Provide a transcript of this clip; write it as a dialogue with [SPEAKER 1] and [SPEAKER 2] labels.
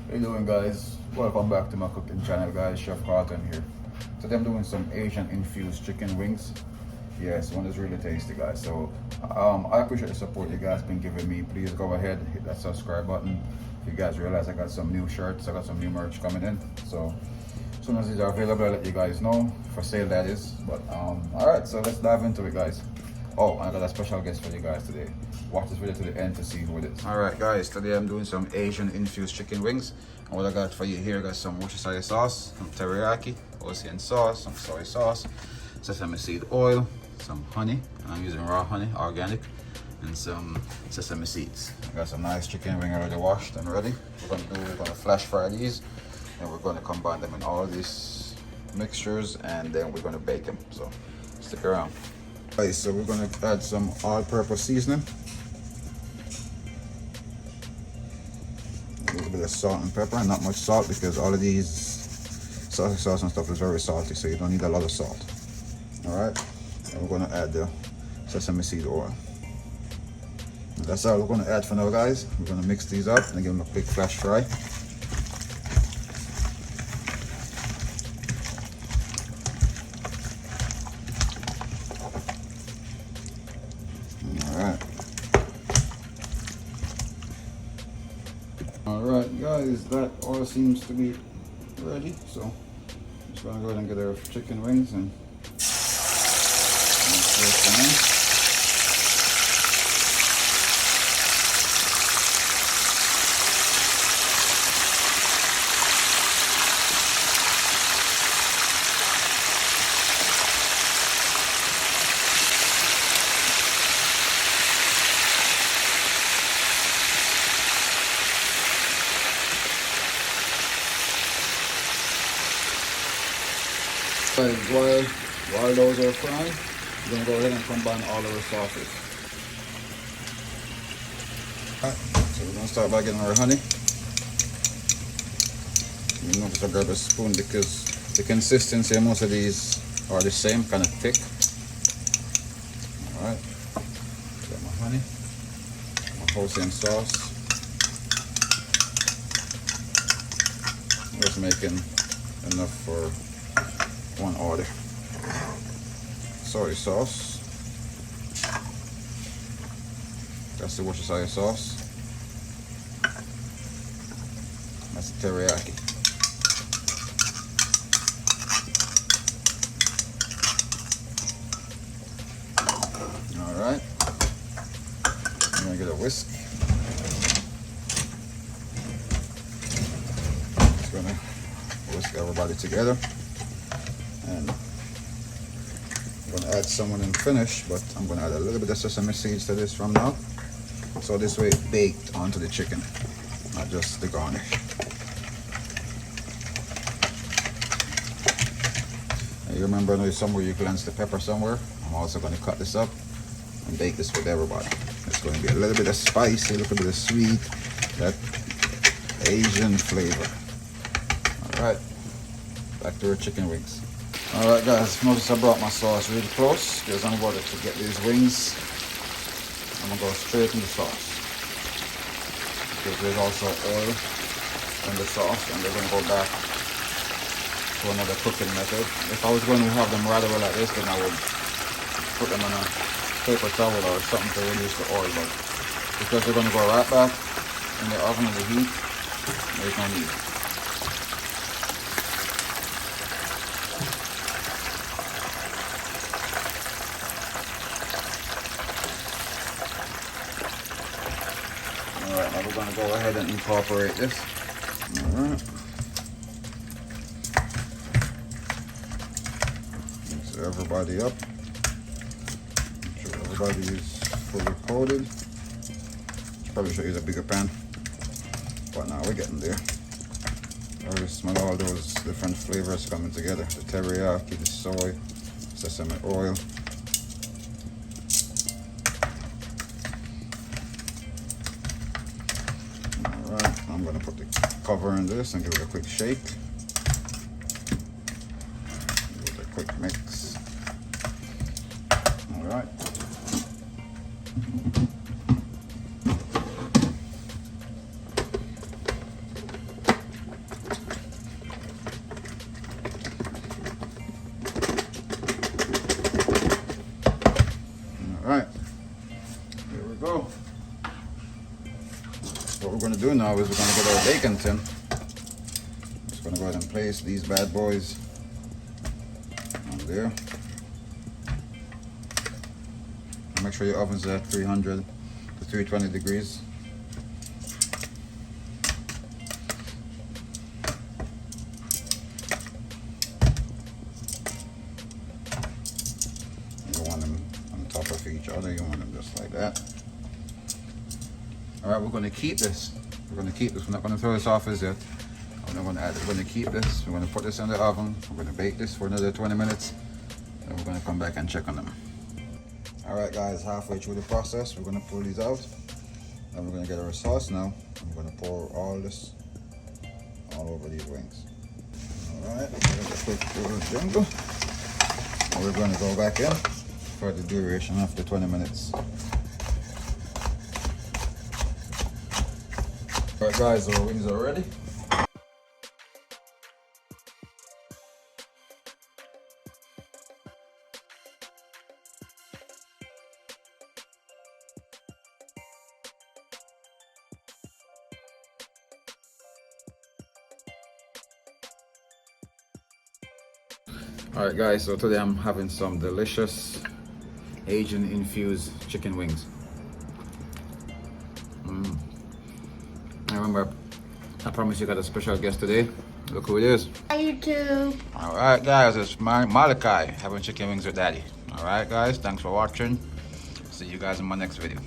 [SPEAKER 1] How you doing, guys? Welcome back to my cooking channel, guys. Chef Carlton here. Today I'm doing some Asian infused chicken wings. Yes, one is really tasty, guys. So I appreciate the support you guys been giving me. Please go ahead and hit that subscribe button. If you guys realize I got some new shirts, I got some new merch coming in. So as soon as these are available, I'll let you guys know. For sale, that is. But all right, so let's dive into it, guys. Oh, I got a special guest for you guys today. Watch this video to the end to see who it is. All right, guys, today I'm doing some Asian infused chicken wings. And what I got for you here, I got some Worcestershire sauce, some teriyaki, hoisin sauce, some soy sauce, sesame seed oil, some honey, and I'm using raw honey, organic, and some sesame seeds. I got some nice chicken wing already washed and ready. We're gonna flash fry these, and we're gonna combine them in all these mixtures, and then we're gonna bake them. So stick around. Right, so we're gonna add some all-purpose seasoning, a little bit of salt and pepper, not much salt because all of these sauce and stuff is very salty, so you don't need a lot of salt. All right, and we're gonna add the sesame seed oil. And that's all we're gonna add for now, guys. We're gonna mix these up and give them a quick flash fry. Alright guys, that oil seems to be ready, so I'm just gonna go ahead and get our chicken wings and place them in. While those are frying, we're going to go ahead and combine all of our sauces. Alright, so we're going to start by getting our honey. You notice I grab a spoon because the consistency of most of these are the same, kind of thick. Alright, got my honey, my hoisin sauce. I'm just making enough for one order. Soy sauce. That's the Worcestershire sauce. That's the teriyaki. Alright. I'm gonna get a whisk. Just gonna whisk everybody together. And I'm going to add some in finish, but I'm going to add a little bit of sesame seeds to this from now. So this way it's baked onto the chicken, not just the garnish. And you remember there's somewhere you glance the pepper somewhere. I'm also going to cut this up and bake this with everybody. It's going to be a little bit of spicy, a little bit of sweet, that Asian flavor. Alright, back to our chicken wings. Alright guys, notice I brought my sauce really close because I'm about to get these wings. I'm going to go straight in the sauce. Because there's also oil in the sauce and they're going to go back to another cooking method. If I was going to have them right away like this, then I would put them in a paper towel or something to reduce the oil. But because they're going to go right back in the oven with the heat, there's no need. Alright, now we're going to go ahead and incorporate this. Alright. Mix everybody up. Make sure everybody is fully coated. Probably should use a bigger pan. But now we're getting there. I already smell all those different flavors coming together. The teriyaki, the soy, sesame oil. I'm going to put the cover on this and give it a quick shake. Give it a quick mix. Alright. we go. What we're gonna do now is we're gonna get our bacon tin. Just gonna go ahead and place these bad boys on there. And make sure your oven's at 300 to 320 degrees. You don't want them on top of each other, you want them just like that. Alright, we're gonna keep this. We're gonna keep this. We're not gonna throw this off as yet. We're gonna keep this. We're gonna put this in the oven. We're gonna bake this for another 20 minutes. Then we're gonna come back and check on them. Alright guys, halfway through the process, we're gonna pull these out. Then we're gonna get our sauce now. I'm gonna pour all this all over these wings. Alright, a quick jingle. And we're gonna go back in for the duration of the 20 minutes. Alright guys, our wings are ready. Alright guys, so today I'm having some delicious Asian infused chicken wings. Remember, I promised you got a special guest today. Look who it is.
[SPEAKER 2] Hi YouTube.
[SPEAKER 1] Alright guys, it's Malachi having chicken wings with daddy. Alright guys, thanks for watching. See you guys in my next video.